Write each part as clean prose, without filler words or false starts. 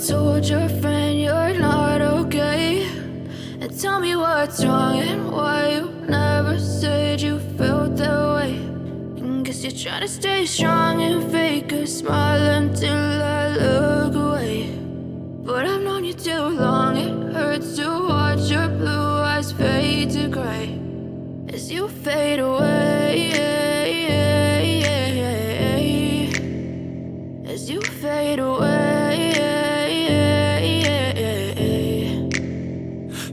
told your friend you're not okay, and tell me what's wrong and why you never said you felt that way. And guess you're trying to stay strong and fake a smile until I look away. But I've known you too long, it hurts to watch your blue eyes fade to gray as you fade away, as you fade away.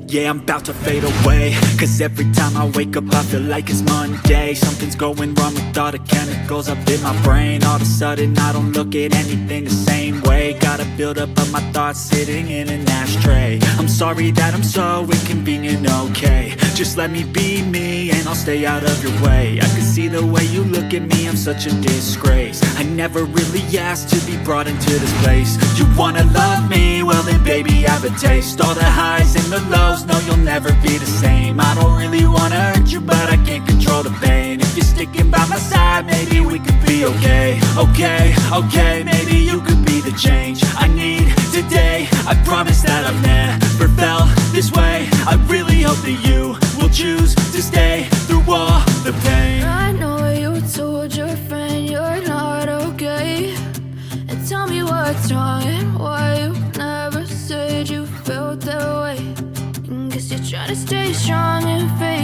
Yeah, I'm about to fade away, cause every time I wake up I feel like it's Monday. Something's going wrong with all the chemicals up in my brain. All of a sudden I don't look at anything the same way. Gotta build up of my thoughts sitting in an ashtray. I'm sorry that I'm so inconvenient, okay. Just let me be me and I'll stay out of your way. I can see the way you look at me, I'm such a disgrace. I never really asked to be brought into this place. You wanna love me? Well then baby I have a taste. All the highs and the lows, no you'll never be the same. I don't really wanna hurt you but I can't control the pain. If you're sticking by my side maybe we could be okay. Okay, maybe you could be the change I need today. I promise that I've never felt this way. I really hope that you will choose to stay through all the pain. I know you told your friend you're not okay, and tell me what's wrong and why you never said you felt that way. And guess you're trying to stay strong and fake